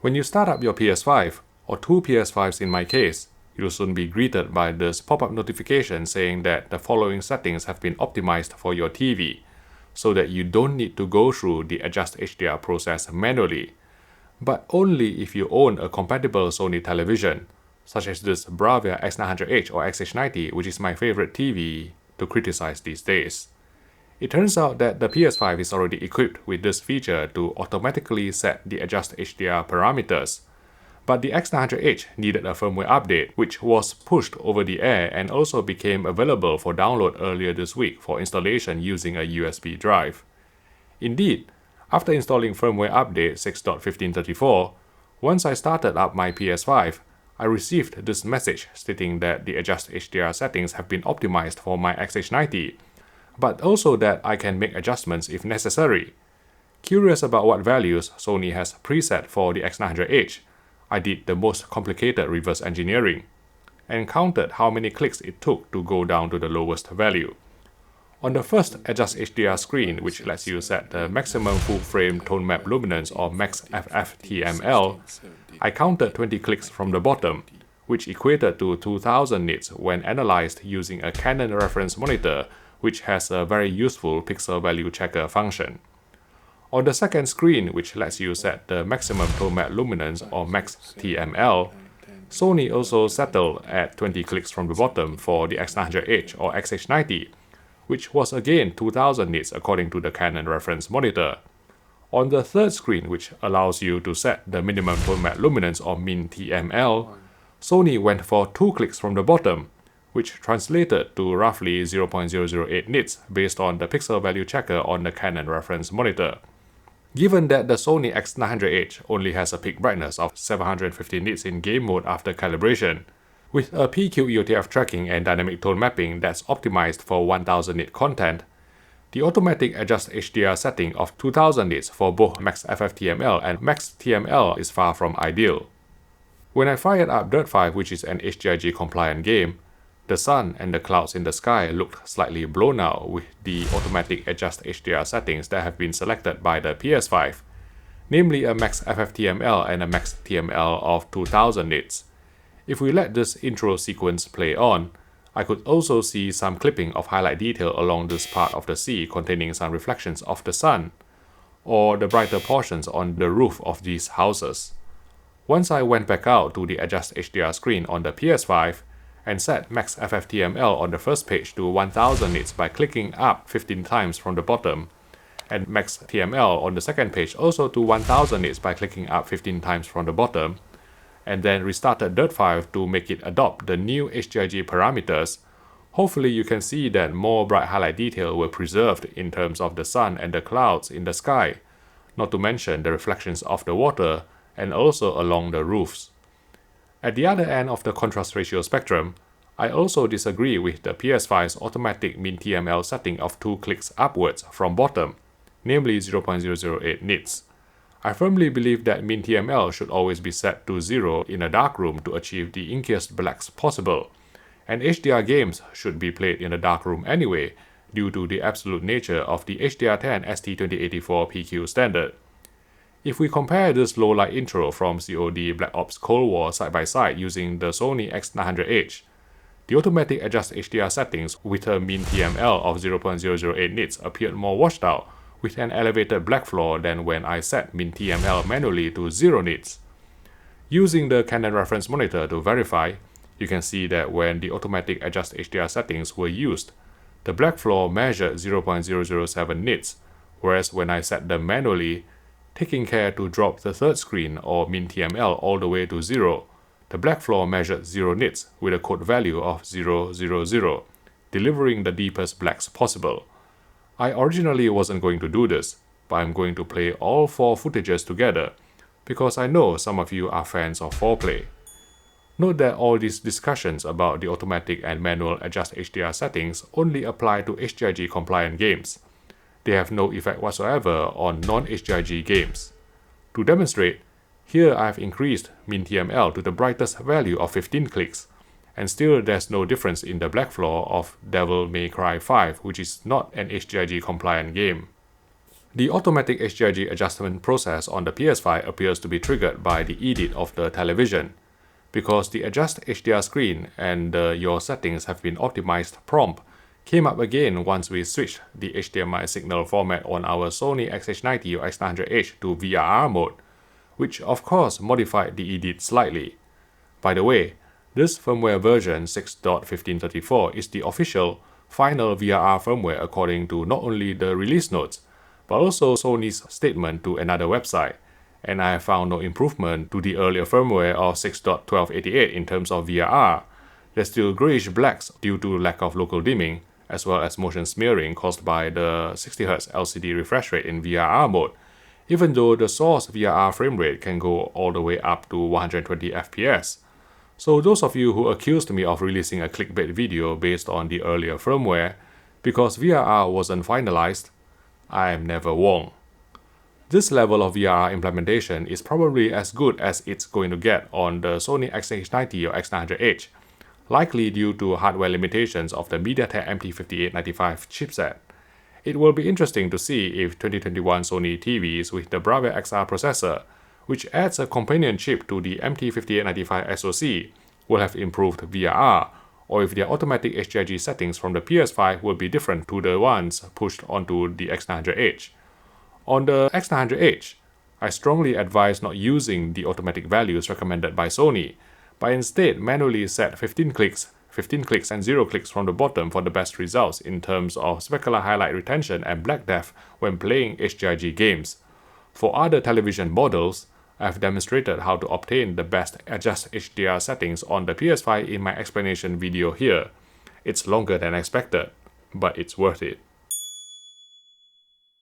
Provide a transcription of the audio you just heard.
When you start up your PS5, or two PS5s in my case, you'll soon be greeted by this pop-up notification saying that the following settings have been optimized for your TV, so that you don't need to go through the Adjust HDR process manually, but only if you own a compatible Sony television, such as this BRAVIA X900H or XH90, which is my favorite TV to criticize these days. It turns out that the PS5 is already equipped with this feature to automatically set the Adjust HDR parameters, but the X900H needed a firmware update, which was pushed over the air and also became available for download earlier this week for installation using a USB drive. Indeed, after installing firmware update 6.1534, once I started up my PS5, I received this message stating that the Adjust HDR settings have been optimized for my XH90, but also that I can make adjustments if necessary. Curious about what values Sony has preset for the X900H, I did the most complicated reverse engineering, and counted how many clicks it took to go down to the lowest value. On the first Adjust HDR screen, which lets you set the maximum full-frame tone map luminance or max FFTML, I counted 20 clicks from the bottom, which equated to 2000 nits when analyzed using a Canon reference monitor, which has a very useful pixel value checker function. On the second screen, which lets you set the maximum tone map luminance or MaxTML, Sony also settled at 20 clicks from the bottom for the X900H or XH90, which was again 2000 nits according to the Canon reference monitor. On the third screen, which allows you to set the minimum tone map luminance or min-TML, Sony went for 2 clicks from the bottom, which translated to roughly 0.008 nits based on the pixel value checker on the Canon reference monitor. Given that the Sony X900H only has a peak brightness of 750 nits in game mode after calibration, with a PQ-EOTF tracking and dynamic tone mapping that's optimized for 1000 nit content, the automatic Adjust HDR setting of 2000 nits for both Max FFTML and MaxTML is far from ideal. When I fired up Dirt 5, which is an HGiG compliant game, the sun and the clouds in the sky looked slightly blown out with the automatic Adjust HDR settings that have been selected by the PS5, namely a Max FFTML and a MaxTML of 2000 nits. If we let this intro sequence play on, I could also see some clipping of highlight detail along this part of the sea containing some reflections of the sun, or the brighter portions on the roof of these houses. Once I went back out to the Adjust HDR screen on the PS5, and set Max FFTML on the first page to 1000 nits by clicking up 15 times from the bottom, and MaxTML on the second page also to 1000 nits by clicking up 15 times from the bottom, and then restarted Dirt 5 to make it adopt the new HGiG parameters, hopefully you can see that more bright highlight detail were preserved in terms of the sun and the clouds in the sky, not to mention the reflections of the water and also along the roofs. At the other end of the contrast ratio spectrum, I also disagree with the PS5's automatic min-TML setting of 2 clicks upwards from bottom, namely 0.008 nits. I firmly believe that min-TML should always be set to 0 in a dark room to achieve the inkiest blacks possible, and HDR games should be played in a dark room anyway, due to the absolute nature of the HDR10 ST2084 PQ standard. If we compare this low-light intro from COD Black Ops Cold War side by side using the Sony X900H, the automatic Adjust HDR settings with a min-TML of 0.008 nits appeared more washed out with an elevated black floor than when I set min-TML manually to 0 nits. Using the Canon reference monitor to verify, you can see that when the automatic Adjust HDR settings were used, the black floor measured 0.007 nits, whereas when I set them manually, taking care to drop the third screen or min-TML all the way to 0, the black floor measured 0 nits with a code value of 000, delivering the deepest blacks possible. I originally wasn't going to do this, but I'm going to play all 4 footages together, because I know some of you are fans of foreplay. Note that all these discussions about the automatic and manual Adjust HDR settings only apply to HGiG compliant games. They have no effect whatsoever on non-HGiG games. To demonstrate, here I have increased min-TML to the brightest value of 15 clicks, and still there's no difference in the black floor of Devil May Cry 5, which is not an HGiG compliant game. The automatic HDR adjustment process on the PS5 appears to be triggered by the edit of the television, because the adjust HDR screen and your settings have been optimized prompt came up again once we switched the HDMI signal format on our Sony X90 or X900H to VRR mode, which of course modified the edit slightly. By the way, this firmware version 6.1534 is the official final VRR firmware according to not only the release notes, but also Sony's statement to another website, and I have found no improvement to the earlier firmware of 6.1288 in terms of VRR. There's still grayish blacks due to lack of local dimming, as well as motion smearing caused by the 60Hz LCD refresh rate in VRR mode, even though the source VRR frame rate can go all the way up to 120 FPS. So those of you who accused me of releasing a clickbait video based on the earlier firmware, because VRR wasn't finalized, I am never wrong. This level of VRR implementation is probably as good as it's going to get on the Sony X90 or X900H, likely due to hardware limitations of the MediaTek MT5895 chipset. It will be interesting to see if 2021 Sony TVs with the BRAVIA XR processor, which adds a companion chip to the MT5895 SoC, will have improved VRR, or if their automatic HGiG settings from the PS5 will be different to the ones pushed onto the X900H. On the X900H, I strongly advise not using the automatic values recommended by Sony, but instead manually set 15 clicks, and 0 clicks from the bottom for the best results in terms of specular highlight retention and black depth when playing HGiG games. For other television models, I have demonstrated how to obtain the best adjust HDR settings on the PS5 in my explanation video here. It's longer than expected, but it's worth it.